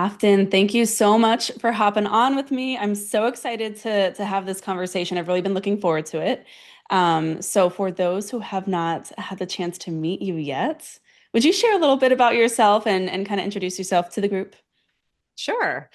Afton, thank you so much for hopping on with me. I'm so excited to have this conversation. I've really been looking forward to it. So for those who have not had the chance to meet you yet, would you share a little bit about yourself and kind of introduce yourself to the group? Sure.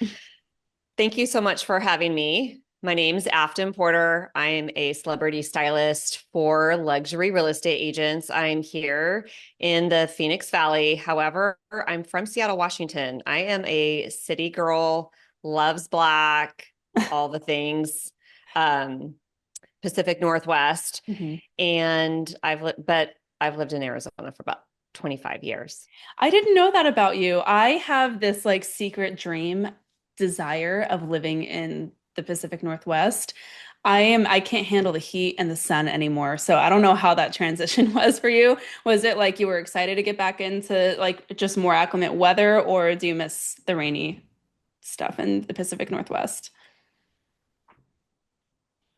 Thank you so much for having me. My name's Afton Porter. I'm a celebrity stylist for luxury real estate agents. I'm here in the Phoenix Valley. However, I'm from Seattle, Washington. I am a city girl, loves black, all the things, um, Pacific Northwest. Mhm. And I've lived in Arizona for about 25 years. I didn't know that about you. I have this like secret dream desire of living in the Pacific Northwest. I can't handle the heat and the sun anymore. So I don't know how that transition was for you. Was it like you were excited to get back into like just more acclimate weather, or do you miss the rainy stuff in the Pacific Northwest?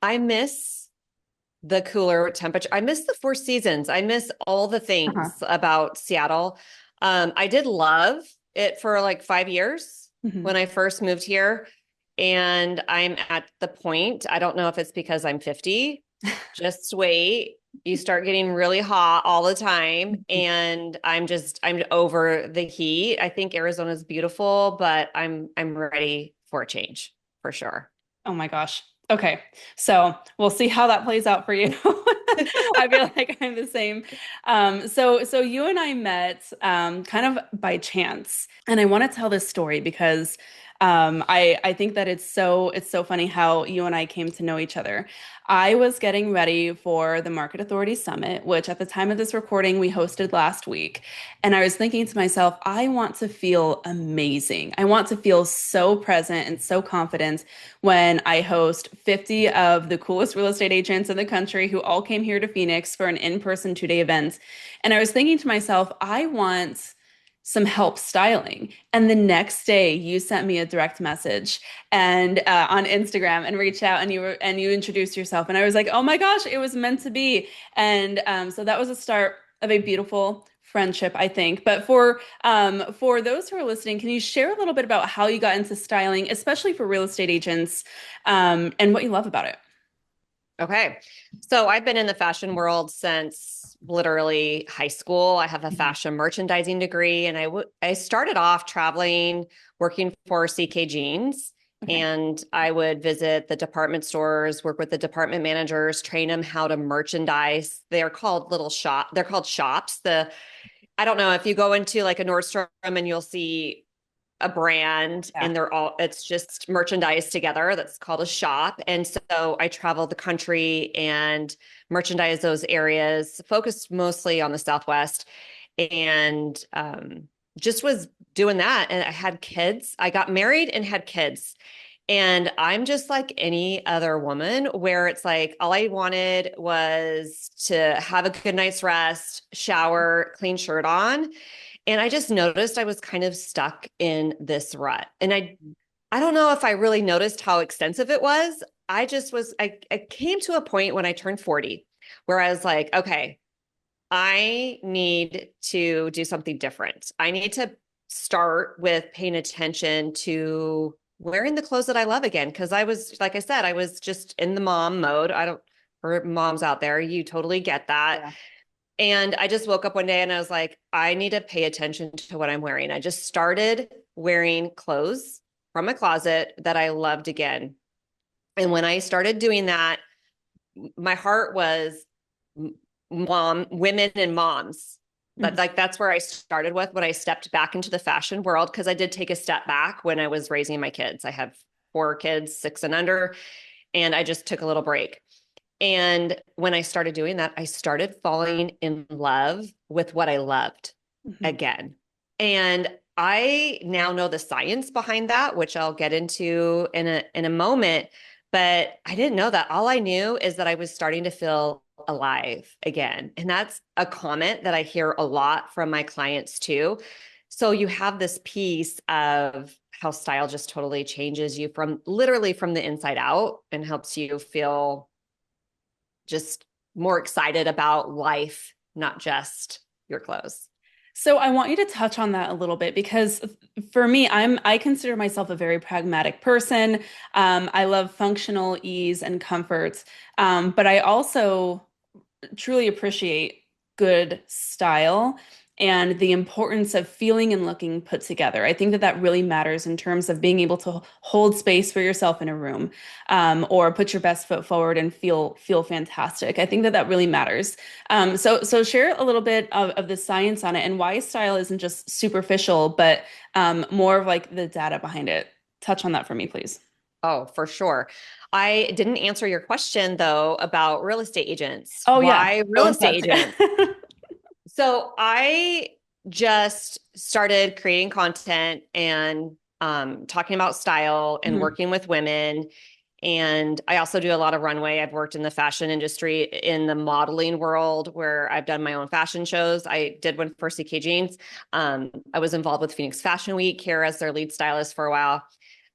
I miss the cooler temperature. I miss the four seasons. I miss all the Uh-huh. things about Seattle. I did love it for like 5 years Hmm. when I first moved here. And I'm at the point, I don't know if it's because I'm 50, just wait. You start getting really hot all the time. And I'm over the heat. I think Arizona's beautiful, but I'm ready for a change for sure. Oh my gosh. Okay. So we'll see how that plays out for you. I feel like I'm the same. So you and I met kind of by chance, and I want to tell this story because I think that it's so funny how you and I came to know each other. I was getting ready for the Market Authority Summit, which at the time of this recording we hosted last week, and I was thinking to myself, I want to feel amazing. I want to feel so present and so confident when I host 50 of the coolest real estate agents in the country who all came here to Phoenix for an in-person 2-day event. And I was thinking to myself, I want some help styling. And the next day, you sent me a direct message and on Instagram and reached out and you introduced yourself. And I was like, oh my gosh, it was meant to be. And so that was a start of a beautiful friendship, I think. But for those who are listening, can you share a little bit about how you got into styling, especially for real estate agents, and what you love about it? Okay. So I've been in the fashion world since literally high school. I have a Mhm. fashion merchandising degree and I started off traveling working for CK Jeans, Okay. and I would visit the department stores, work with the department managers, train them how to merchandise. They're called shops. I don't know if you go into like a Nordstrom and you'll see a brand Yeah. and it's just merchandise together. That's called a shop. And so I traveled the country and merchandise those areas, focused mostly on the Southwest, and just was doing that. And I had kids. I got married and had kids. And I'm just like any other woman where it's like all I wanted was to have a good night's rest, shower, clean shirt on. And I just noticed I was kind of stuck in this rut. And I don't know if I really noticed how extensive it was. I came to a point when I turned 40 where I was like, okay, I need to do something different. I need to start with paying attention to wearing the clothes that I love again. Cause I was, like I said, I was just in the mom mode. I don't, For moms out there, you totally get that. Yeah. And I just woke up one day and I was like, I need to pay attention to what I'm wearing. I just started wearing clothes from my closet that I loved again. And when I started doing that, my heart was women and moms. Mhm. That's where I started with when I stepped back into the fashion world, because I did take a step back when I was raising my kids. I have 4 kids, 6 and under, and I just took a little break. And when I started doing that, I started falling in love with what I loved Mhm. again. And I now know the science behind that, which I'll get into in a moment. But I didn't know that. All I knew is that I was starting to feel alive again. And that's a comment that I hear a lot from my clients too. So you have this piece of how style just totally changes you from literally from the inside out and helps you feel just more excited about life, not just your clothes. So I want you to touch on that a little bit because for me, I consider myself a very pragmatic person. I love functional ease and comfort, but I also truly appreciate good style and the importance of feeling and looking put together. I think that that really matters in terms of being able to hold space for yourself in a room, or put your best foot forward and feel fantastic. I think that that really matters. So share a little bit of the science on it and why style isn't just superficial, but more of like the data behind it. Touch on that for me, please. Oh, for sure. I didn't answer your question though about real estate agents. Oh yeah, Why go real into estate that agents? too. So I just started creating content and talking about style and Mhm, working with women. And I also do a lot of runway. I've worked in the fashion industry, in the modeling world, where I've done my own fashion shows. I did one for CK Jeans. I was involved with Phoenix Fashion Week here as their lead stylist for a while.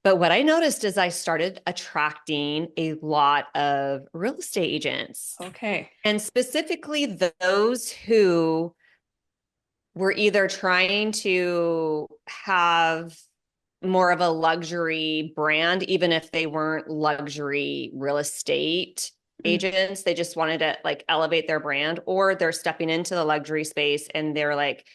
But what I noticed is I started attracting a lot of real estate agents, Okay. and specifically those who were either trying to have more of a luxury brand, even if they weren't luxury real estate Mm, agents. They just wanted to like elevate their brand, or they're stepping into the luxury space and they're like,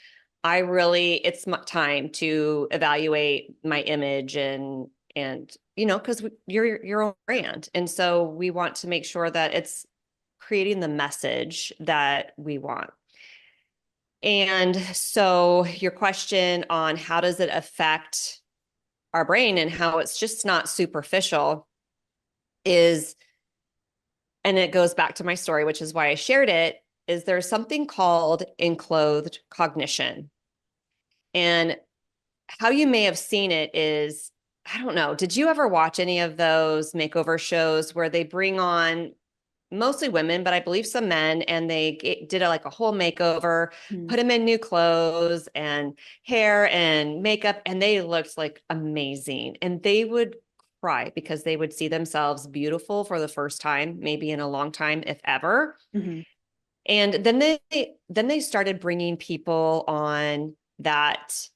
it's time to evaluate my image and because you're your own brand. And so we want to make sure that it's creating the message that we want. And so your question on how does it affect our brain and how it's just not superficial is, and it goes back to my story, which is why I shared it, is there's something called enclothed cognition. And how you may have seen it is, I don't know, did you ever watch any of those makeover shows where they bring on mostly women, but I believe some men, and they did like a whole makeover, mm, put them in new clothes and hair and makeup, and they looked like amazing. And they would cry because they would see themselves beautiful for the first time, maybe in a long time, if ever. mhm, And then they started bringing people on that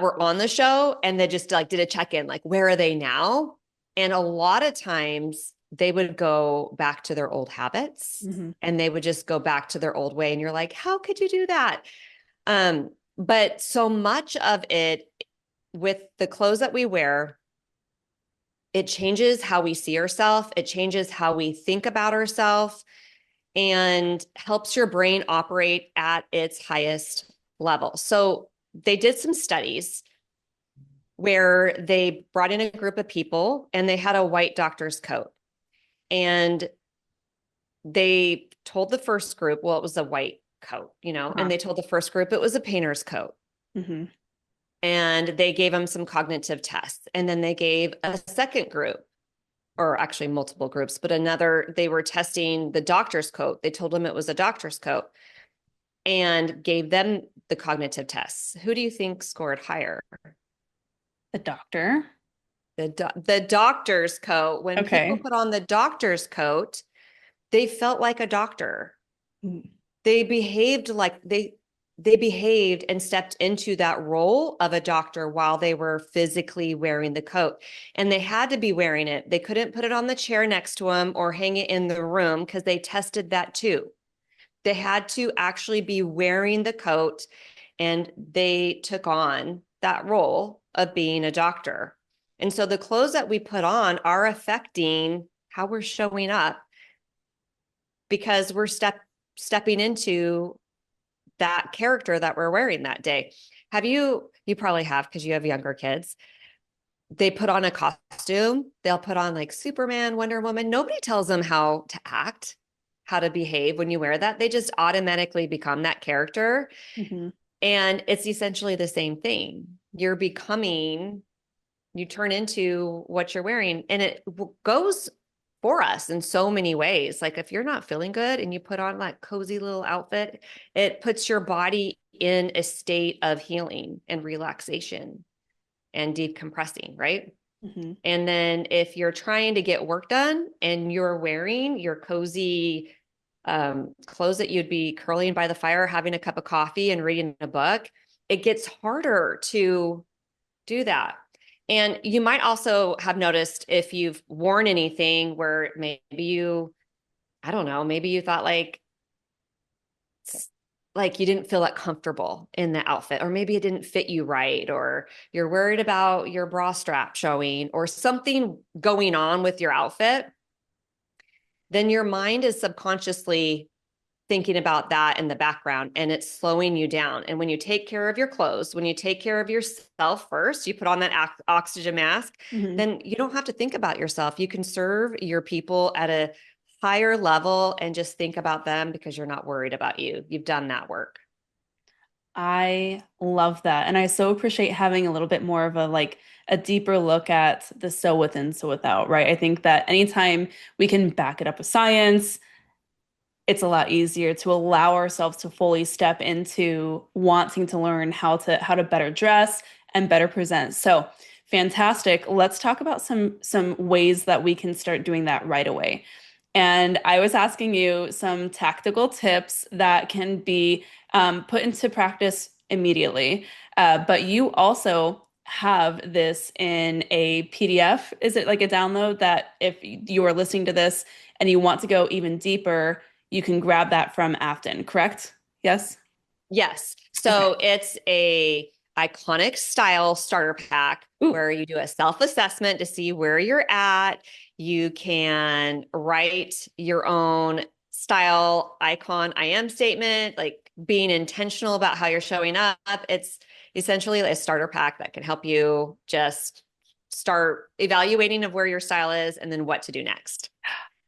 were on the show, and they just like did a check-in, like, where are they now? And a lot of times they would go back to their old habits, mhm. and they would just go back to their old way. And you're like, how could you do that? But so much of it with the clothes that we wear, it changes how we see ourselves, it changes how we think about ourselves, and helps your brain operate at its highest level. So they did some studies where they brought in a group of people and they had a white doctor's coat. And they told the first group, well, it was a white coat, and Uh-huh. they told the first group it was a painter's coat. Mhm, And they gave them some cognitive tests. And then they gave a second group, or actually multiple groups, but they were testing the doctor's coat. They told them it was a doctor's coat and gave them the cognitive tests. Who do you think scored higher? the doctor. The doctor's coat. When people Okay. put on the doctor's coat, they felt like a doctor. Mm, They behaved like they behaved and stepped into that role of a doctor while they were physically wearing the coat. And they had to be wearing it. They couldn't put it on the chair next to them or hang it in the room because they tested that too. They had to actually be wearing the coat, and they took on that role of being a doctor. And so the clothes that we put on are affecting how we're showing up, because we're stepping into that character that we're wearing that day. You probably have, because you have younger kids. They put on a costume, they'll put on like Superman, Wonder Woman. Nobody tells them how to act, how to behave when you wear that. They just automatically become that character. mhm, And it's essentially the same thing. You turn into what you're wearing, and it goes for us in so many ways. Like if you're not feeling good and you put on that cozy little outfit, it puts your body in a state of healing and relaxation and decompressing, right? mhm. And then if you're trying to get work done and you're wearing your cozy clothes that you'd be curling by the fire, having a cup of coffee and reading a book, it gets harder to do that. And you might also have noticed if you've worn anything where maybe you, I don't know, maybe you thought like you didn't feel that comfortable in the outfit, or maybe it didn't fit you right, or you're worried about your bra strap showing, or something going on with your outfit, then your mind is subconsciously thinking about that in the background and it's slowing you down. And when you take care of your clothes, when you take care of yourself first, you put on that oxygen mask, Mhm. then you don't have to think about yourself. You can serve your people at a higher level and just think about them because you're not worried about you. You've done that work. I love that. And I so appreciate having a little bit more of a deeper look at the so within, so without, right? I think that anytime we can back it up with science, it's a lot easier to allow ourselves to fully step into wanting to learn how to better dress and better present. So, fantastic. Let's talk about some ways that we can start doing that right away. And I was asking you some tactical tips that can be put into practice immediately. But you also have this in a PDF. Is it like a download that if you are listening to this and you want to go even deeper, you can grab that from Afton, correct? Yes? Yes. Okay. So it's a iconic style starter pack Ooh, where you do a self-assessment to see where you're at. You can write your own style icon I am statement, like being intentional about how you're showing up. It's essentially a starter pack that can help you just start evaluating of where your style is and then what to do next.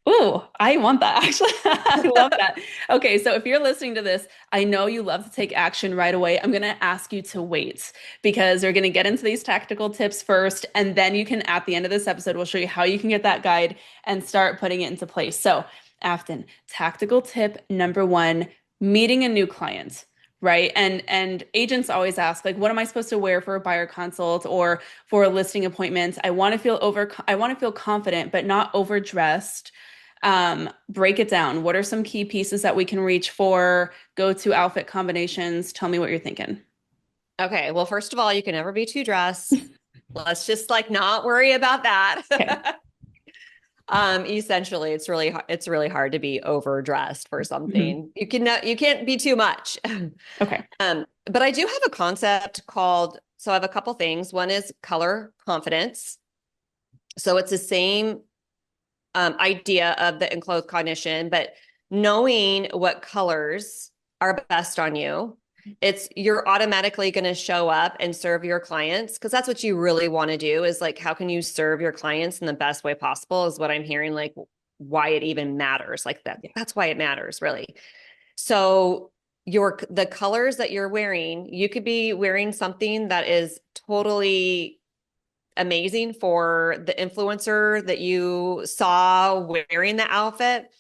ooh, I want that actually. I love that. Okay, so if you're listening to this, I know you love to take action right away. I'm going to ask you to wait because we're going to get into these tactical tips first, and then you can, at the end of this episode, we'll show you how you can get that guide and start putting it into place. So, Afton, tactical tip number one, meeting a new client. Right. And agents always ask, like, what am I supposed to wear for a buyer consult or for a listing appointment? I want to feel confident, but not overdressed. Break it down. What are some key pieces that we can reach for? Go to outfit combinations. Tell me what you're thinking. Okay. Well, first of all, you can never be too dressed. Let's just like not worry about Okay. that. Essentially, it's really hard to be overdressed for Mhm. something. You can't be too much. Okay. But I do have a concept called, so I have a couple things. One is color confidence. So it's the same idea of the enclosed cognition, but knowing what colors are best on you, you're automatically going to show up and serve your clients because that's what you really want to do is like, how can you serve your clients in the best way possible is what I'm hearing, like why it even matters like that. Yeah. That's why it matters really. So the colors that you're wearing, you could be wearing something that is totally amazing for the influencer that you saw wearing the outfit,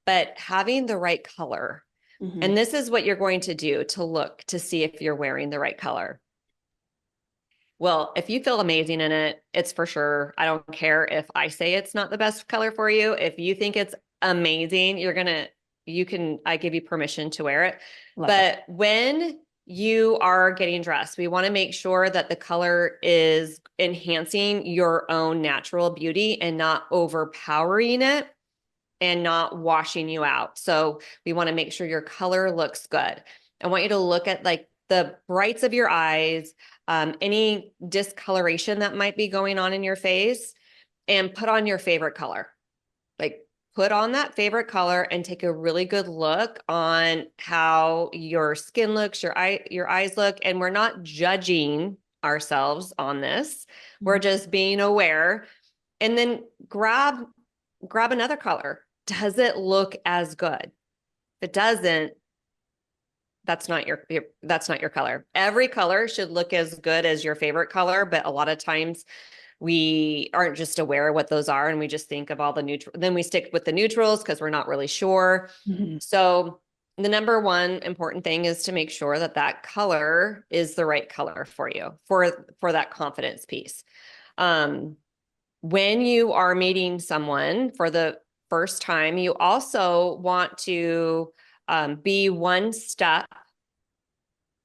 but having the right color. Hmm. And this is what you're going to do to look to see if you're wearing the right color. Well, if you feel amazing in it, it's for sure. I don't care if I say it's not the best color for you. If you think it's amazing, I give you permission to wear it. Love that. But when you are getting dressed, we want to make sure that the color is enhancing your own natural beauty and not overpowering it and not washing you out. So we want to make sure your color looks good. I want you to look at like the brights of your eyes, any discoloration that might be going on in your face, and put on your favorite color. Like put on that favorite color and take a really good look on how your skin looks, your eyes look, and we're not judging ourselves on this. We're Mhm. just being aware and then grab another color. Does it look as good? If it doesn't, that's not your color. Every color should look as good as your favorite color, but a lot of times we aren't just aware of what those are and we just think of all the neutral, then we stick with the neutrals because we're not really sure. Mhm. So the number one important thing is to make sure that that color is the right color for you for that confidence piece. Um, when you are meeting someone first time, you also want to be one step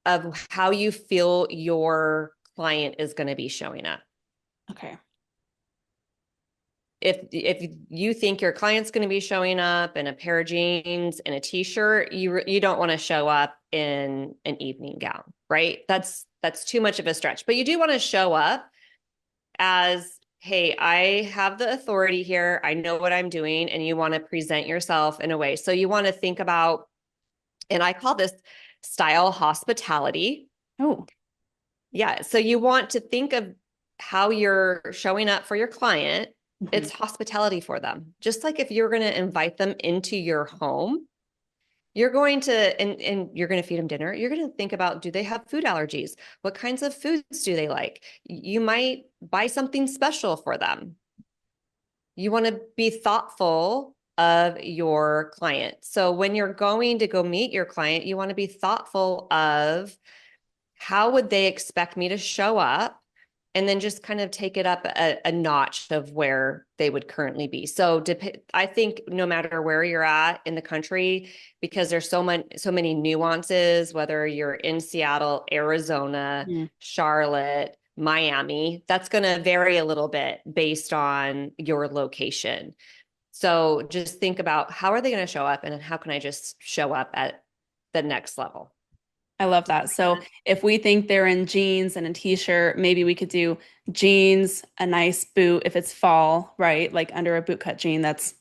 of how you feel your client is going to be showing up. Okay. If you think your client's going to be showing up in a pair of jeans and a t-shirt, you don't want to show up in an evening gown, right? That's too much of a stretch. But you do want to show up as, hey, I have the authority here. I know what I'm doing, and you want to present yourself in a way. So you want to think about, and I call this style hospitality. Oh. Yeah. So you want to think of how you're showing up for your client. Mhm. It's hospitality for them. Just like if you're going to invite them into your home, you're going to, and you're going to feed them dinner. You're going to think about, do they have food allergies? What kinds of foods do they like? You might buy something special for them. You want to be thoughtful of your client. So when you're going to go meet your client, you want to be thoughtful of, how would they expect me to show up? And then just kind of take it up a notch of where they would currently be. So I think no matter where you're at in the country, because there's so many nuances, whether you're in Seattle, Arizona, Mhm. Charlotte, Miami, that's going to vary a little bit based on your location. So just think about, how are they going to show up, and how can I just show up at the next level? I love that. So if we think they're in jeans and a t-shirt, maybe we could do jeans, a nice boot if it's fall, right? Like under a bootcut jean that's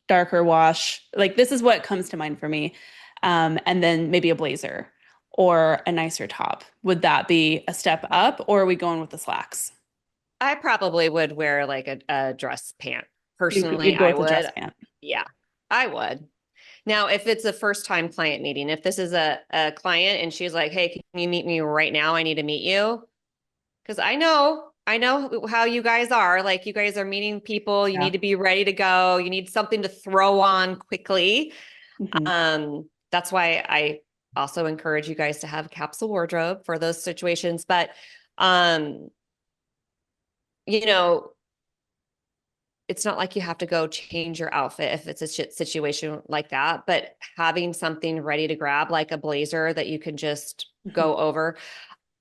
darker wash. Like this is what comes to mind for me. And then maybe a blazer or a nicer top. Would that be a step up, or are we going with the slacks? I probably would wear like a dress pant. Personally, You'd go I with the dress would. pant. Yeah, I would. Now, if it's a first time client meeting, if this is a client and she's like, hey, can you meet me right now? I need to meet you. Because I know how you guys are. Like, you guys are meeting people. You Yeah. need to be ready to go. You need something to throw on quickly. Hmm. That's why I also encourage you guys to have a capsule wardrobe for those situations. But, um, you know, it's not like you have to go change your outfit if it's a shit situation like that, but having something ready to grab, like a blazer that you can just Hmm. go over.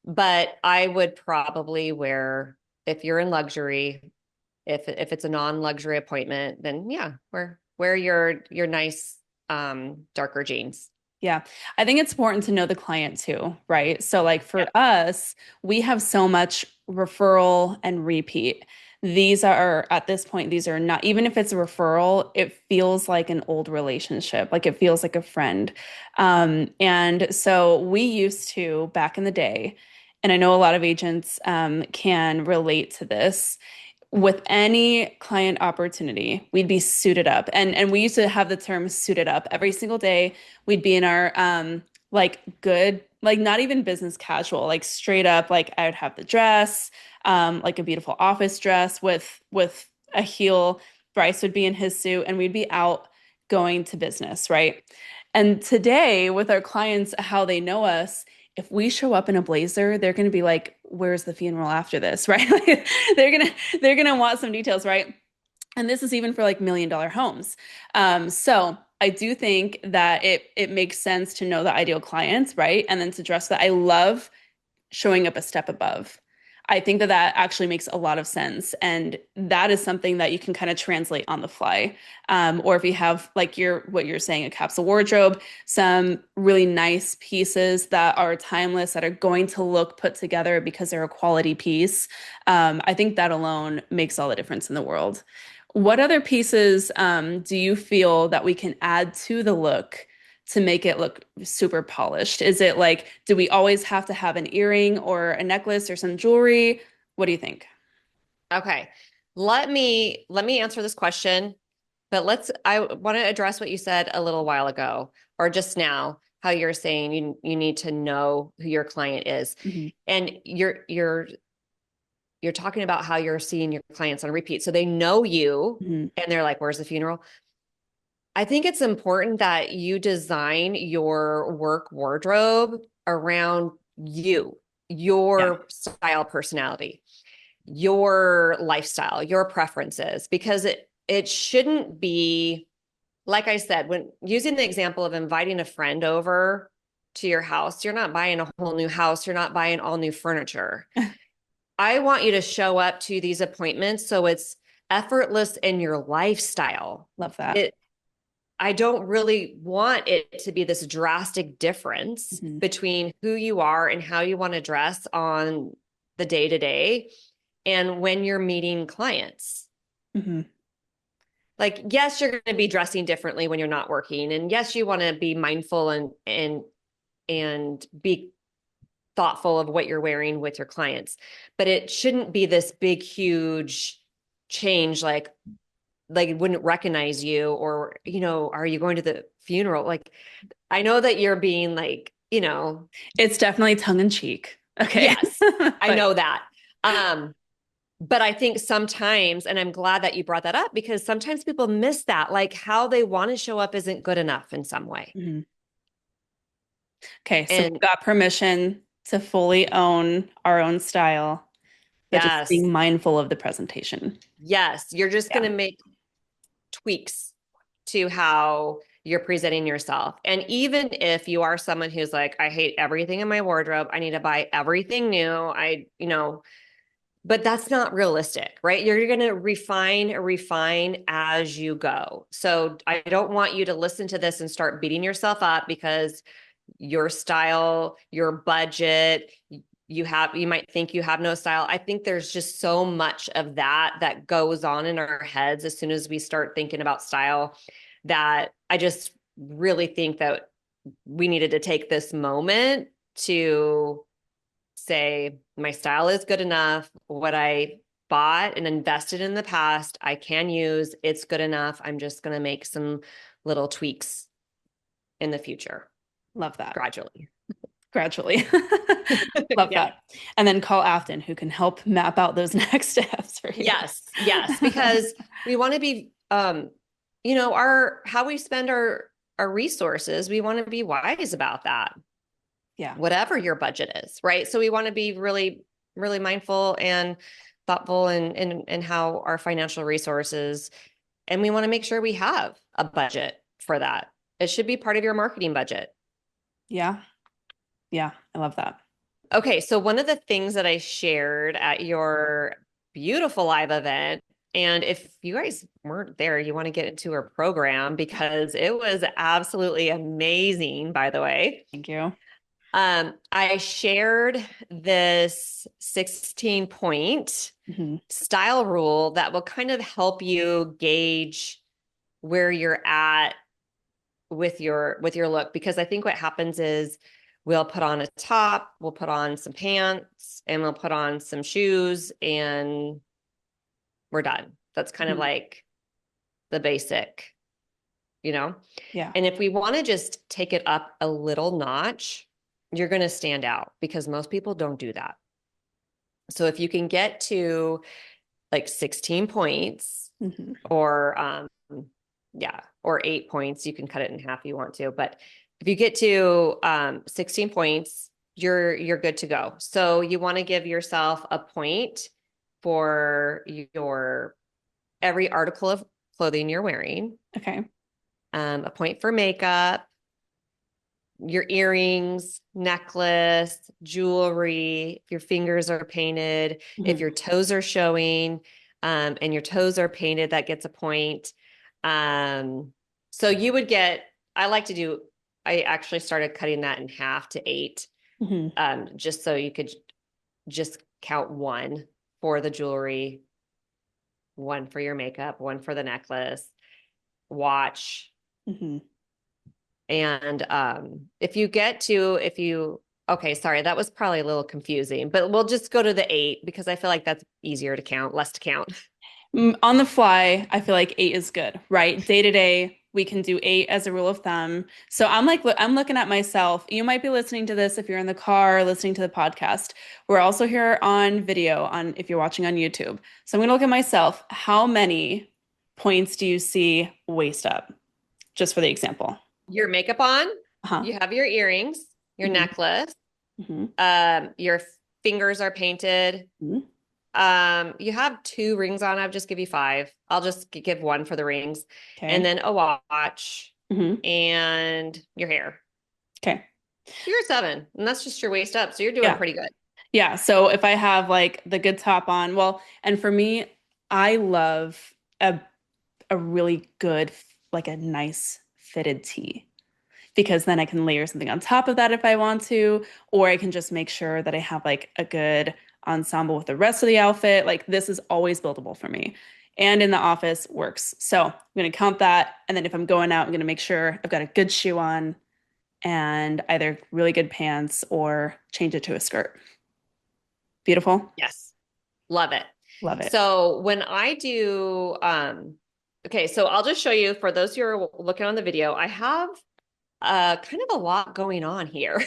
But I would probably wear, if you're in luxury, if it's a non-luxury appointment, then yeah, wear your nice darker jeans. Yeah. I think it's important to know the client too, right? So like for Yep. us, we have so much referral and repeat. These are at this point, these are not, even if it's a referral, it feels like an old relationship, like it feels like a friend. And so we used to back in the day, and I know a lot of agents can relate to this, with any client opportunity, we'd be suited up. And we used to have the term suited up every single day. We'd be in our like good, like not even business casual, like straight up, like I would have the dress, like a beautiful office dress with a heel. Bryce would be in his suit and we'd be out going to business, right? And today with our clients, how they know us, if we show up in a blazer, they're going to be like, "Where's the funeral after this?" Right? Like, they're gonna want some details, right? And this is even for like $1 million homes. So I do think that it makes sense to know the ideal clients, right? And then to dress that. I love showing up a step above. I think that that actually makes a lot of sense. And that is something that you can kind of translate on the fly. Or if you have like what you're saying, a capsule wardrobe, some really nice pieces that are timeless, that are going to look put together because they're a quality piece. I think that alone makes all the difference in the world. What other pieces do you feel that we can add to the look to make it look super polished? Is it like, do we always have to have an earring or a necklace or some jewelry? What do you think? Okay. Let me answer this question, but I want to address what you said a little while ago, or just now, how you're saying you need to know who your client is. Hmm. And you're talking about how you're seeing your clients on repeat. So they know you Hmm. and they're like, where's the funeral? I think it's important that you design your work wardrobe around you, Yeah. your style, personality, your lifestyle, your preferences, because it shouldn't be, like I said, when using the example of inviting a friend over to your house, you're not buying a whole new house. You're not buying all new furniture. I want you to show up to these appointments so it's effortless in your lifestyle. Love that. It, I don't really want it to be this drastic difference Hmm. between who you are and how you want to dress on the day to day and when you're meeting clients. Hmm. Like, yes, you're going to be dressing differently when you're not working. And yes, you want to be mindful and be thoughtful of what you're wearing with your clients. But it shouldn't be this big, huge change like wouldn't recognize you or, are you going to the funeral? Like, I know that you're being like, It's definitely tongue in cheek. Okay. yes, I But know that. Um, but I think sometimes, and I'm glad that you brought that up because sometimes people miss that, like how they want to show up isn't good enough in some way. mhm. Okay, so we've And got permission to fully own our own style, but just yes, being mindful of the presentation. yes, you're just going Yeah. to make tweaks to how you're presenting yourself. And even if you are someone who's like, I hate everything in my wardrobe, I need to buy everything new. But that's not realistic, right? You're going to refine as you go. So I don't want you to listen to this and start beating yourself up because your style, your budget, you might think you have no style. I think there's just so much of that goes on in our heads as soon as we start thinking about style that I just really think that we needed to take this moment to say my style is good enough. What I bought and invested in the past, I can use. It's good enough. I'm just going to make some little tweaks in the future Love that. gradually. Gradually. Love Yeah. that. And then call Afton, who can help map out those next steps for you. Yes. Yes. Because we want to be, our how we spend our resources, we want to be wise about that, Yeah. whatever your budget is, right? So we want to be really, really mindful and thoughtful in how our financial resources, and we want to make sure we have a budget for that. It should be part of your marketing budget. Yeah. Yeah. I love that. Okay, so one of the things that I shared at your beautiful live event, and if you guys weren't there, you want to get into her program because it was absolutely amazing, by the way. Thank you. I shared this 16-point Hmm. style rule that will kind of help you gauge where you're at with your look, because I think what happens is we'll put on a top, we'll put on some pants, and we'll put on some shoes, and we're done. That's kind of Hmm. like the basic, you know? Yeah. And if we want to just take it up a little notch, you're going to stand out because most people don't do that. So if you can get to like 16 points Hmm. or yeah, or 8 points, you can cut it in half if you want to, but if you get to 16 points, you're good to go. So you want to give yourself a point for your every article of clothing you're wearing, Okay. a point for makeup, your earrings, necklace, jewelry, if your fingers are painted, if Hmm. your toes are showing, and your toes are painted, that gets a point. So you would get, I actually started cutting that in half to 8, Hmm. just so you could just count one for the jewelry, one for your makeup, one for the necklace, watch. Hmm. And okay, sorry, that was probably a little confusing, but we'll just go to the 8 because I feel like that's easier to count, less to count. On the fly, I feel like 8 is good, right? Day to day, we can do 8 as a rule of thumb. So I'm looking at myself. You might be listening to this if you're in the car, listening to the podcast. We're also here on video on if you're watching on YouTube. So I'm gonna look at myself. How many points do you see waist up? Just for the example. Your makeup on, Uh-huh. you have your earrings, your Hmm. necklace, Hmm. your fingers are painted, Hmm. You have two rings on. I'll just give you five. I'll just give one for the rings, and Okay. then a watch Hmm. and your hair. Okay. So you're seven, and that's just your waist up. So you're doing Yeah. pretty good. Yeah. So if I have like the good top on, well, and for me, I love a really good, like a nice fitted tee, because then I can layer something on top of that if I want to, or I can just make sure that I have like a good ensemble with the rest of the outfit. Like this is always buildable for me. And in the office works. So I'm going to count that. And then if I'm going out, I'm going to make sure I've got a good shoe on and either really good pants or change it to a skirt. Beautiful. Yes. Love it. Love it. So when I do, okay, so I'll just show you for those who are looking on the video, I have kind of a lot going on here.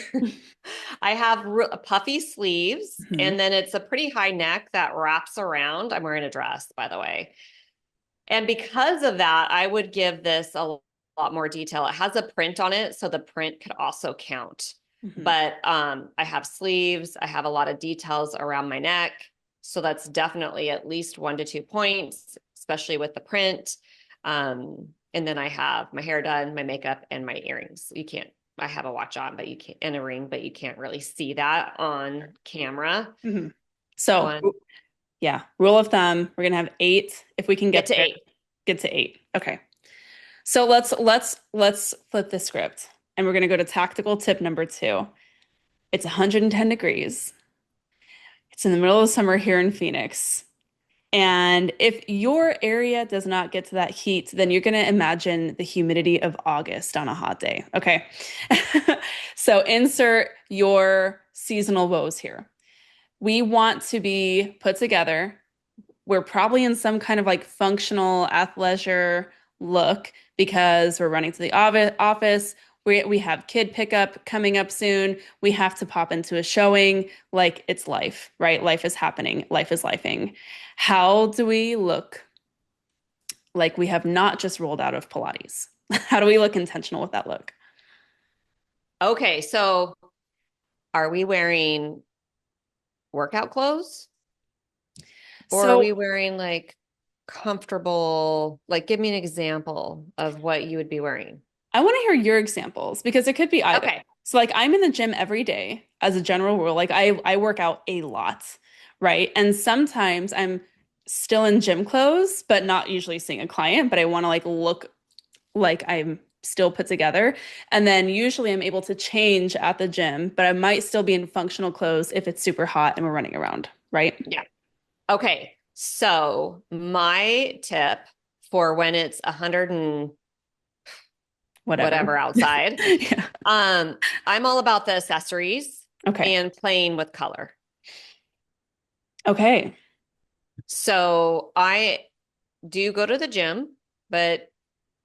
I have puffy sleeves, Mhm. and then it's a pretty high neck that wraps around. I'm wearing a dress, by the way. And because of that, I would give this a lot more detail. It has a print on it, so the print could also count. Mhm. But I have sleeves, I have a lot of details around my neck. So that's definitely at least 1 to 2 points, especially with the print. And then I have my hair done, my makeup, and my earrings. You can't, I have a watch on, but you can't, and a ring, but you can't really see that on camera. Mhm. So, One, yeah, rule of thumb, we're gonna have eight. If we can get get to there, 8. get to eight. Okay. So let's flip the script and we're gonna go to tactical tip number two. It's 110 degrees. It's in the middle of summer here in Phoenix. And if your area does not get to that heat, then you're gonna imagine the humidity of August on a hot day. Okay. So insert your seasonal woes here. We want to be put together. We're probably in some kind of like functional athleisure look because we're running to the office. We have kid pickup coming up soon. We have to pop into a showing. Like it's life, right? Life is happening. Life is lifing. How do we look like we have not just rolled out of Pilates? How do we look intentional with that look? Okay, so are we wearing workout clothes? Or are So we wearing like comfortable, like give me an example of what you would be wearing. I want to hear your examples because it could be either. Okay. So like I'm in the gym every day as a general rule. Like I work out a lot, right? And sometimes I'm still in gym clothes, but not usually seeing a client, but I want to like look like I'm still put together. And then usually I'm able to change at the gym, but I might still be in functional clothes if it's super hot and we're running around, right? Yeah. Okay. So my tip for when it's 100 and Whatever. whatever outside, Yeah. I'm all about the accessories Okay. and playing with color. Okay. So I do go to the gym, but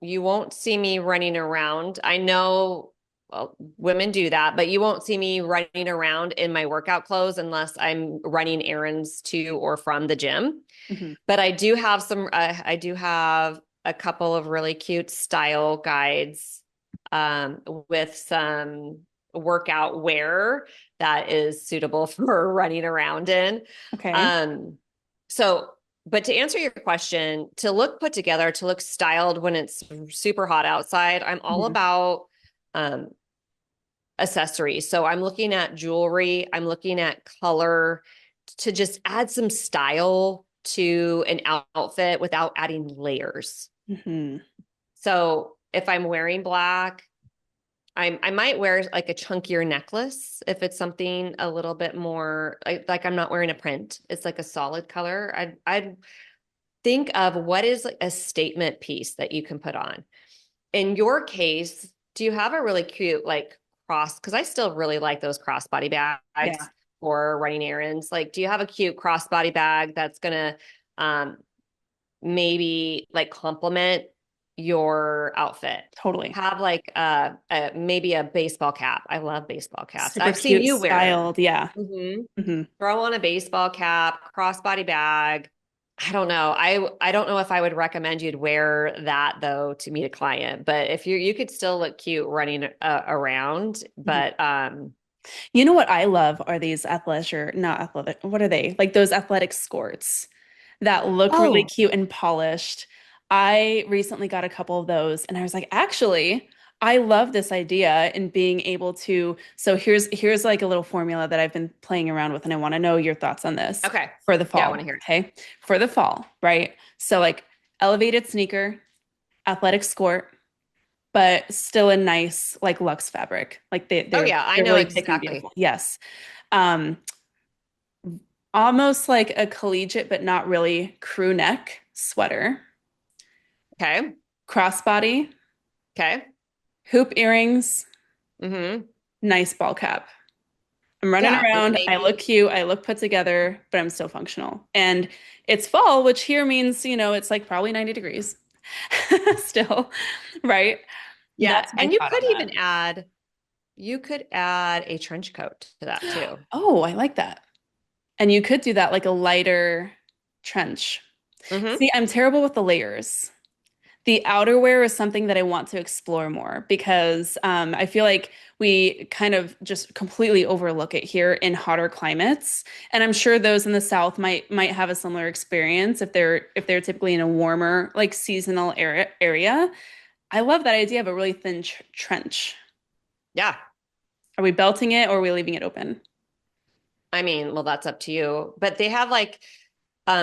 you won't see me running around. I know, well, women do that, but you won't see me running around in my workout clothes unless I'm running errands to or from the gym. Mhm. But I do have a couple of really cute style guides with some workout wear that is suitable for running around in. Okay. Um, so, but to answer your question, to look put together, to look styled when it's super hot outside, I'm all Mhm. about um, accessories. So I'm looking at jewelry, I'm looking at color to just add some style to an outfit without adding layers. Mhm. So if I'm wearing black, I might wear like a chunkier necklace if it's something a little bit more like I'm not wearing a print. It's like a solid color. I'd think of what is like a statement piece that you can put on. In your case, do you have a really cute like cross? Because I still really like those crossbody Yeah, bags for running errands. Like, do you have a cute crossbody bag that's gonna um, maybe like complement your outfit? totally. Have like maybe a baseball cap. I love baseball caps. Super I've seen cute, you wear it. styled. Yeah. Mhm. Hmm. Throw on a baseball cap, crossbody bag. I don't know. I don't know if I would recommend you'd wear that though to meet a client, but if you could still look cute running around, Hmm. but You know what I love are these athleisure, not athletic, what are they? Like those athletic skirts that look really Oh, cute and polished. I recently got a couple of those and I was like, actually, I love this idea in being able to, so here's like a little formula that I've been playing around with and I want to know your thoughts on this okay. for the Yeah, I want fall, to hear it. okay? For the fall, right? So like elevated sneaker, athletic skirt, but still a nice like luxe fabric. Like Oh yeah, I they're know really thick and exactly. beautiful. Yes. Um, Almost like a collegiate, but not really crew neck sweater, Okay. crossbody, Okay. hoop earrings, Mm-hmm. nice ball cap. I'm running Yeah, and around. I look maybe, cute. I look put together, but I'm still functional. And it's fall, which here means, it's like probably 90 degrees still, right? yeah, That's my and you thought could on that. even add, you could add a trench coat to that too. Oh, I like that. And you could do that like a lighter trench. Mm-hmm. See, I'm terrible with the layers. The outerwear is something that I want to explore more because I feel like we kind of just completely overlook it here in hotter climates. And I'm sure those in the South might have a similar experience if they're typically in a warmer, like seasonal area. I love that idea of a really thin trench. Yeah. Are we belting it or are we leaving it open? I mean, well, that's up to you. But they have like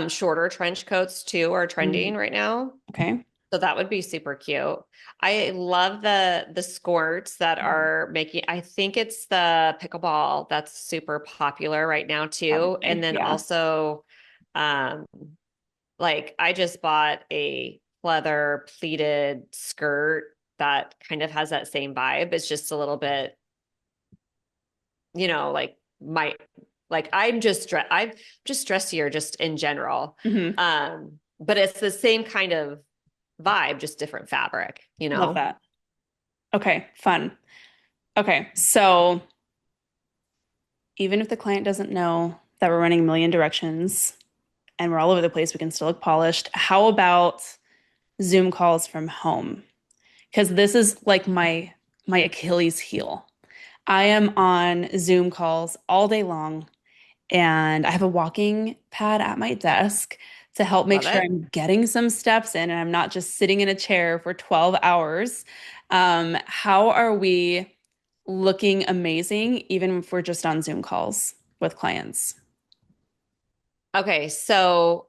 shorter trench coats too are Mm, trending right now. okay. So that would be super cute. I love the skirts that Mhm. are making, I think it's the pickleball that's super popular right now too. And Probably. then Yeah. also um like I just bought a leather pleated skirt that kind of has that same vibe. It's just a little bit, like my I'm just dressier just in general. Hmm. But it's the same kind of vibe, just different fabric, you Love know? that. Okay. Fun. Okay. So even if the client doesn't know that we're running a million directions and we're all over the place, we can still look polished. How about Zoom calls from home? Because this is like my Achilles heel. I am on Zoom calls all day long, and I have a walking pad at my desk to help make Love sure it. I'm getting some steps in and I'm not just sitting in a chair for 12 hours. How are we looking amazing, even if we're just on Zoom calls with clients? Okay, so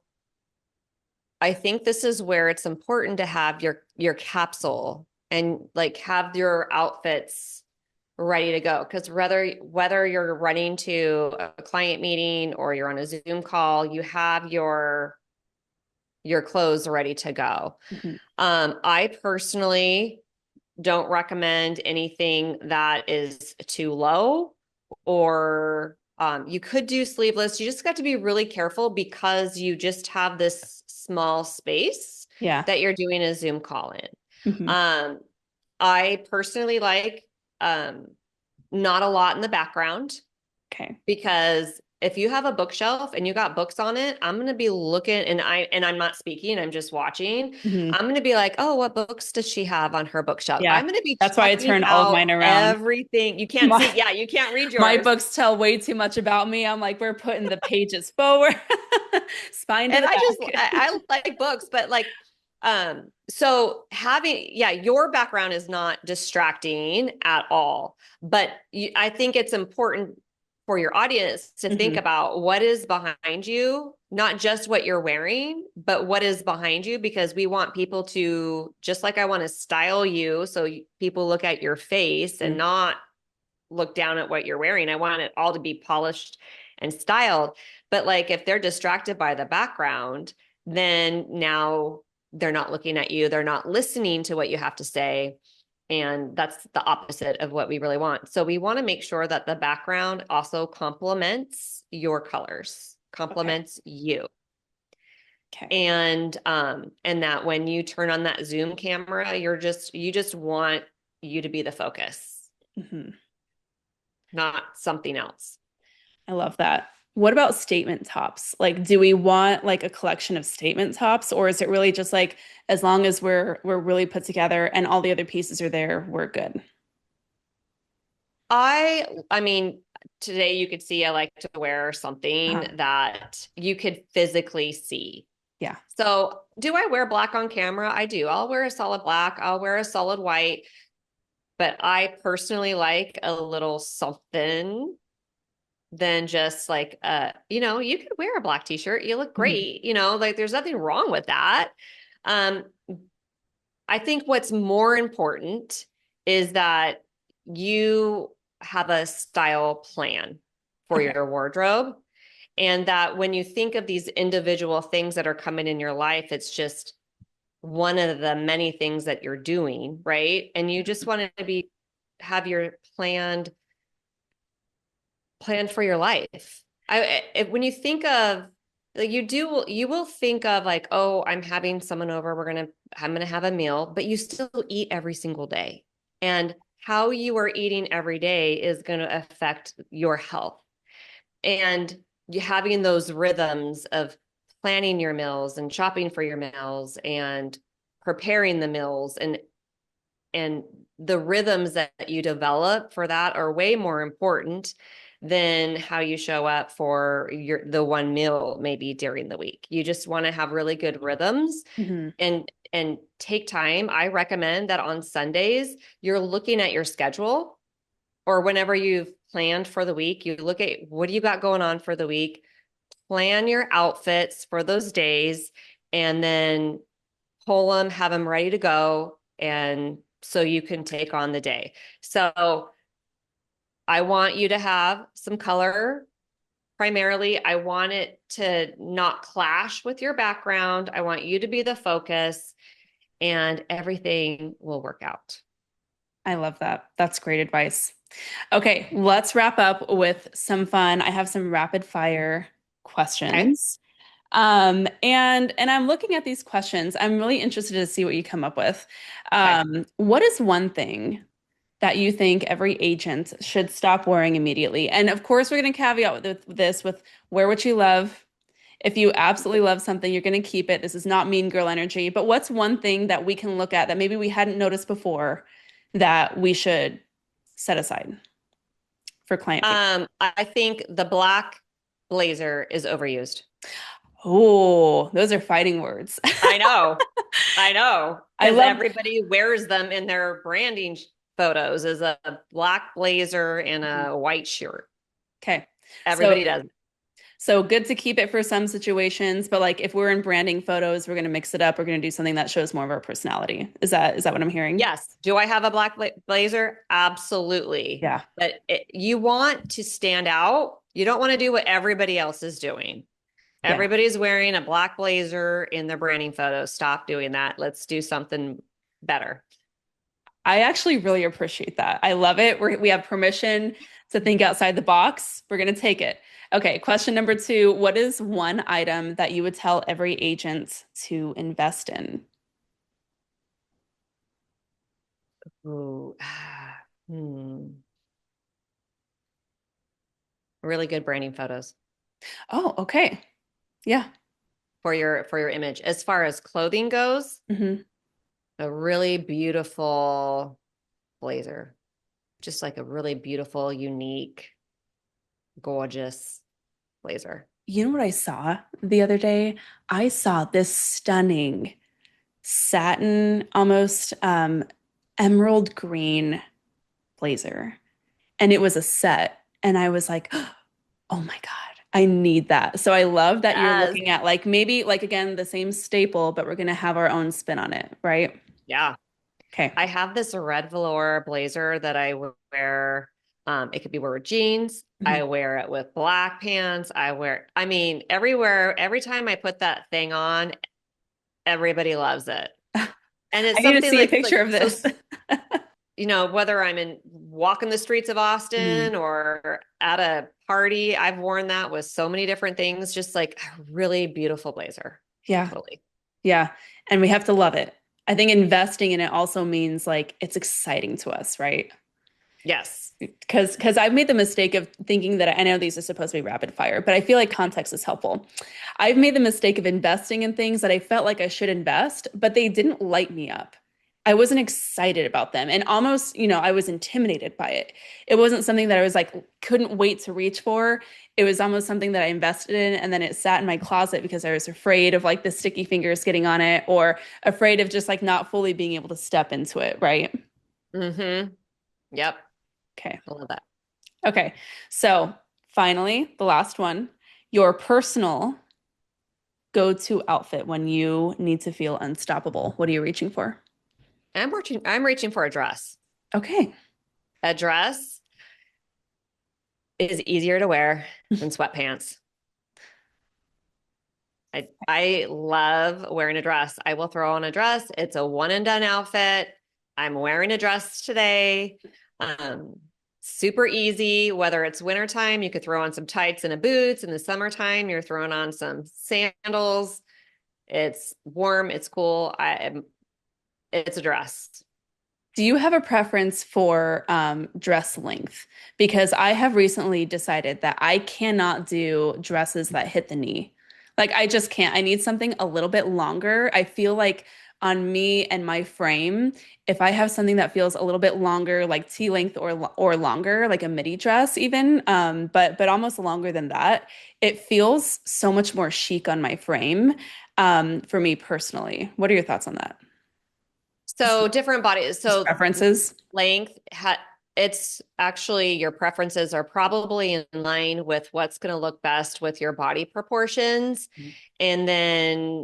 I think this is where it's important to have your capsule and like have your outfits ready to go. Because whether you're running to a client meeting or you're on a Zoom call, you have your clothes ready to go. Mhm. I personally don't recommend anything that is too low or you could do sleeveless. You just got to be really careful because you just have this small space Yeah. that you're doing a Zoom call in. Hmm. Um, I personally like um, not a lot in the background Okay. because if you have a bookshelf and you got books on it, I'm going to be looking and I'm not speaking, I'm just watching. Hmm. I'm going to be like, "Oh, what books does she have on her bookshelf?" Yeah. I'm going to be That's why I checking turn all of out mine around. everything. You can't My see. Yeah, you can't read my yours. books tell way too much about me. I'm like, we're putting the pages forward, spine to And the I back. like books, but like so having your background is not distracting at all, but I think it's important for your audience to think Hmm. about what is behind you, not just what you're wearing, but what is behind you, because we want people to, just like I want to style you so people look at your face and not look down at what you're wearing. I want it all to be polished and styled. But like if they're distracted by the background, then now they're not looking at you, they're not listening to what you have to say. And that's the opposite of what we really want. So we want to make sure that the background also complements your colors, Okay. complements you. Okay. And that when you turn on that Zoom camera, you just want you to be the focus, Hmm. not something else. I love that. What about statement tops? Like, do we want like a collection of statement tops, or is it really just like as long as we're really put together and all the other pieces are there, we're good? I mean, today you could see I like to wear something Uh, that you could physically see. yeah. So, do I wear black on camera? I do. I'll wear a solid black, I'll wear a solid white, but I personally like a little something than just like you could wear a black t-shirt, you look Mhm. great, like there's nothing wrong with that. Um, I think what's more important is that you have a style plan for Okay. your wardrobe. And that when you think of these individual things that are coming in your life, it's just one of the many things that you're doing, right? And you just want to have your plan for your life. When you think of like you will think of like, oh, I'm having someone over, I'm gonna have a meal, but you still eat every single day. And how you are eating every day is going to affect your health. And you having those rhythms of planning your meals and shopping for your meals and preparing the meals and the rhythms that you develop for that are way more important than how you show up for the one meal maybe during the week. You just want to have really good rhythms Mhm. and take time. I recommend that on Sundays you're looking at your schedule or whenever you've planned for the week, you look at what do you got going on for the week, plan your outfits for those days, and then pull them, have them ready to go, and so you can take on the day. So I want you to have some color. Primarily, I want it to not clash with your background. I want you to be the focus, and everything will work out. I love that. That's great advice. Okay, let's wrap up with some fun. I have some rapid fire Okay. questions. And I'm looking at these questions. I'm really interested to see what you come up with. Okay. What is one thing that you think every agent should stop wearing immediately? And of course, we're going to caveat with this with wear what you love. If you absolutely love something, you're going to keep it. This is not mean girl energy. But what's one thing that we can look at that maybe we hadn't noticed before that we should set aside for client facing? I think the black blazer is overused. Oh, those are fighting words. I know. I know. I Because love. everybody wears them in their branding photos as a black blazer and a white shirt. Okay. So Everybody does. so good to keep it for some situations, but like if we're in branding photos, we're going to mix it up. We're going to do something that shows more of our personality. Is that what I'm hearing? Yes. Do I have a black blazer? Absolutely. Yeah. But you want to stand out. You don't want to do what everybody else is doing. Yeah. Everybody's wearing a black blazer in their branding photos. Stop doing that. Let's do something better. I actually really appreciate that. I love it. We have permission to think outside the box. We're going to take it. Okay, question number two. What is one item that you would tell every agent to invest in? Ooh. Hmm. Really good branding photos Oh, okay. Yeah. for your image. As far as clothing goes, Hmm. a really beautiful blazer. Just like a really beautiful, unique, gorgeous blazer. You know what I saw the other day? I saw this stunning satin, almost emerald green blazer. And it was a set. And I was like, oh my God, I need that. So I love that you're Yes. looking at like maybe like again the same staple, but we're gonna have our own spin on it, right? Yeah. Okay. I have this red velour blazer that I wear. It could be wear with jeans. Mhm. I wear it with black pants. I mean, everywhere, every time I put that thing on, everybody loves it. And it's I need to something see a like picture of this. whether I'm in walking the streets of Mhm. Austin or at a party, I've worn that with so many different things, just like a really beautiful blazer. Yeah. Totally. Yeah. And we have to love it. I think investing in it also means like it's exciting to us, right? Yes. Because I've made the mistake of thinking that I know these are supposed to be rapid fire, but I feel like context is helpful. I've made the mistake of investing in things that I felt like I should invest, but they didn't light me up. I wasn't excited about them and almost, I was intimidated by it. It wasn't something that I was like, couldn't wait to reach for. It was almost something that I invested in and then it sat in my closet because I was afraid of like the sticky fingers getting on it or afraid of just like not fully being able to step into it, right? Mm-hmm. Yep. Okay. I love that. Okay. So finally, the last one, your personal go-to outfit when you need to feel unstoppable. What are you reaching for? I'm reaching for a dress. Okay. A dress is easier to wear than sweatpants. I love wearing a dress. I will throw on a dress. It's a one and done outfit. I'm wearing a dress today. Um, Super easy. Whether it's wintertime, you could throw on some tights and a boots. In the summertime, you're throwing on some sandals. It's warm. It's cool. It's a dress. Do you have a preference for dress length? Because I have recently decided that I cannot do dresses that hit the knee. Like I just can't. I need something a little bit longer. I feel like on me and my frame, if I have something that feels a little bit longer, like T length or longer, like a midi dress even, but almost longer than that, it feels so much more chic on my frame, for me personally. What are your thoughts on that? Just So different bodies. just So preferences. length, it's actually your preferences are probably in line with what's going to look best with your body proportions. And then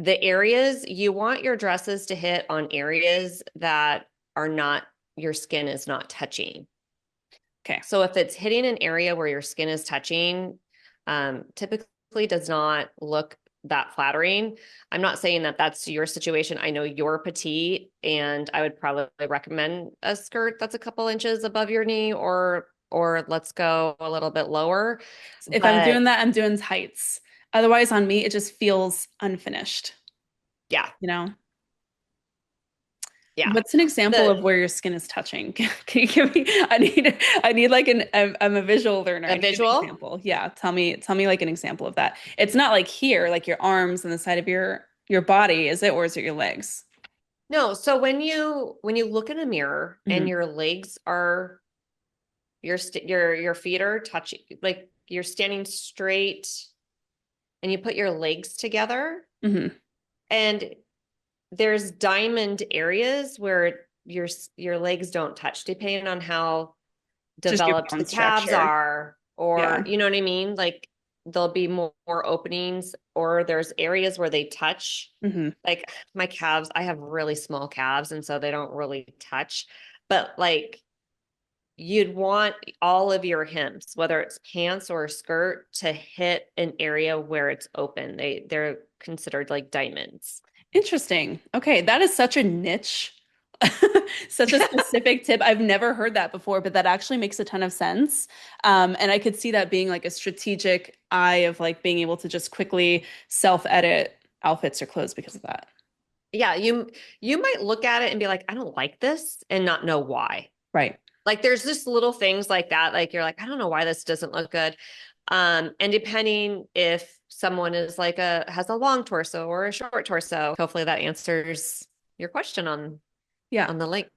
the areas you want your dresses to hit on areas that are not, your skin is not touching. Okay. So if it's hitting an area where your skin is touching, typically does not look that flattering. I'm not saying that that's your situation. I know you're petite, and I would probably recommend a skirt that's a couple inches above your knee, or let's go a little bit lower. If I'm But doing that, I'm doing tights. Otherwise, on me, it just feels unfinished, yeah, you know? yeah. What's an example of The where your skin is touching? Can you give me, I need like I'm a visual learner. a I need an visual. example. Yeah, tell me like an example of that. It's not like here, like your arms and the side of your body, is it? Or is it your legs? No, so when you look in a mirror and Hmm. your legs are your feet are touching, like you're standing straight and you put your legs together, Hmm. and there's diamond areas where your legs don't touch depending on how Just your developed the bone calves structure. are, or Yeah. you know what I mean, like there'll be more openings, or there's areas where they touch. Hmm. Like my calves, I have really small calves and so they don't really touch, but like you'd want all of your hems, whether it's pants or a skirt, to hit an area where it's open. They're considered like diamonds. Interesting. Okay, that is such a niche, such a specific tip. I've never heard that before, but that actually makes a ton of sense. And I could see that being like a strategic eye of like being able to just quickly self-edit outfits or clothes because of that. Yeah, you might look at it and be like, I don't like this, and not know why. Right. Like there's just little things like that. Like you're like, I don't know why this doesn't look good. And depending if someone is like has a long torso or a short torso, hopefully that answers your question Yeah. on the link.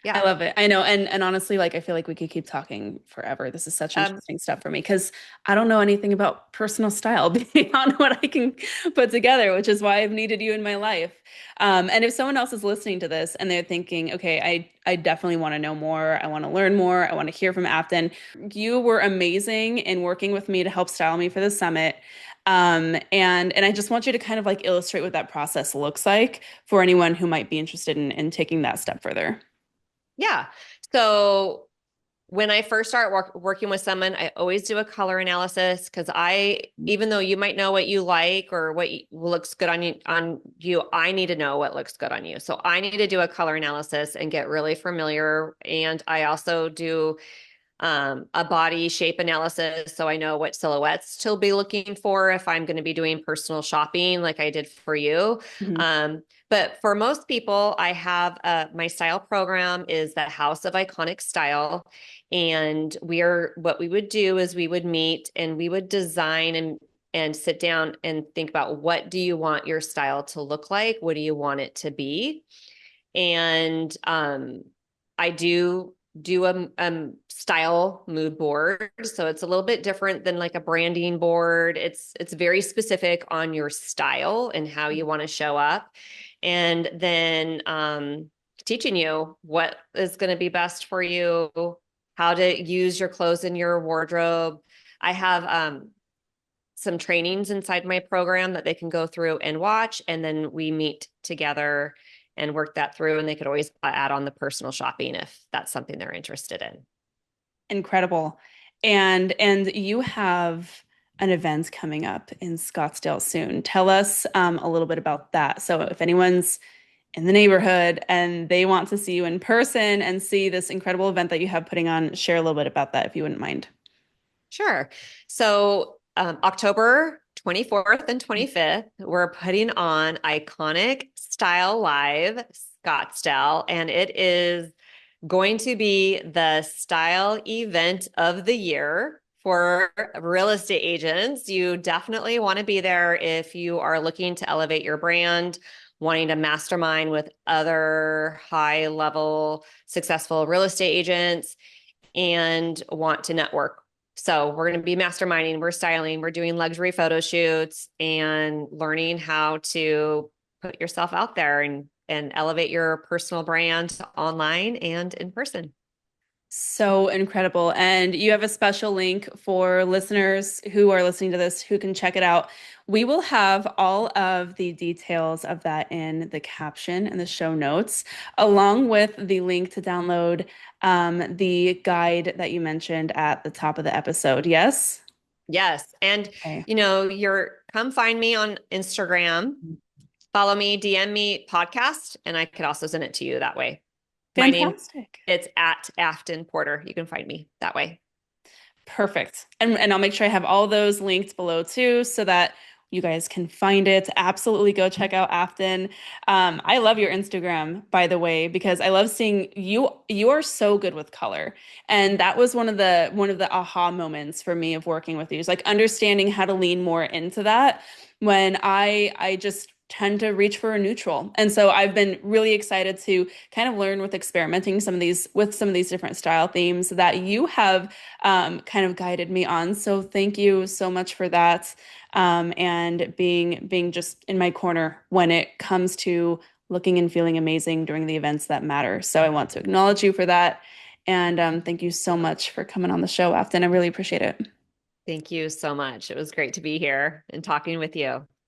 I Yeah. love it. I know. And honestly, like I feel like we could keep talking forever. This is such Um, interesting stuff for me because I don't know anything about personal style beyond what I can put together, which is why I've needed you in my life. And if someone else is listening to this and they're thinking, okay, I definitely want to know more. I want to learn more. I want to hear from Afton. You were amazing in working with me to help style me for the summit. And I just want you to kind of like illustrate what that process looks like for anyone who might be interested in taking that step further. yeah. So when I first start working with someone, I always do a color analysis because even though you might know what you like or looks good on you, I need to know what looks good on you. So I need to do a color analysis and get really familiar. And I also do a body shape analysis so I know what silhouettes to be looking for if I'm going to be doing personal shopping like I did for you. Mhm. But for most people, I have my style program is the House of Iconic Style. And what we would do is we would meet and we would design and and sit down and think about, what do you want your style to look like? What do you want it to be? And I do a style mood board. So it's a little bit different than like a branding board. It's very specific on your style and how you want to show up. And then teaching you what is going to be best for you, how to use your clothes in your wardrobe. I have some trainings inside my program that they can go through and watch, and then we meet together and work that through. And they could always add on the personal shopping if that's something they're interested in. Incredible. And you have an event coming up in Scottsdale soon. Tell us a little bit about that. So if anyone's in the neighborhood and they want to see you in person and see this incredible event that you have putting on, share a little bit about that if you wouldn't mind. Sure. So October 24th and 25th, we're putting on Iconic Style Live Scottsdale, and it is going to be the style event of the year for real estate agents. You definitely want to be there if you are looking to elevate your brand, wanting to mastermind with other high level successful real estate agents, and want to network. So we're going to be masterminding, we're styling, we're doing luxury photo shoots and learning how to put yourself out there and elevate your personal brand online and in person. So incredible. And you have a special link for listeners who are listening to this who can check it out. We will have all of the details of that in the caption and the show notes, along with the link to download the guide that you mentioned at the top of the episode. Yes? Yes. And Okay. you're come find me on Instagram, follow me, DM me podcast, and I could also send it to you that way. My name, Fantastic. it's at Afton Porter. You can find me that way. Perfect. And I'll make sure I have all those linked below too so that you guys can find it. Absolutely go check out Afton. I love your Instagram, by the way, because I love seeing you. You are so good with color. And that was one of the aha moments for me of working with you. Is like understanding how to lean more into that when I just tend to reach for a neutral. And so I've been really excited to kind of learn with experimenting some of these different style themes that you have kind of guided me on. So thank you so much for that. And being just in my corner when it comes to looking and feeling amazing during the events that matter. So I want to acknowledge you for that. And thank you so much for coming on the show, Afton. I really appreciate it. Thank you so much. It was great to be here and talking with you.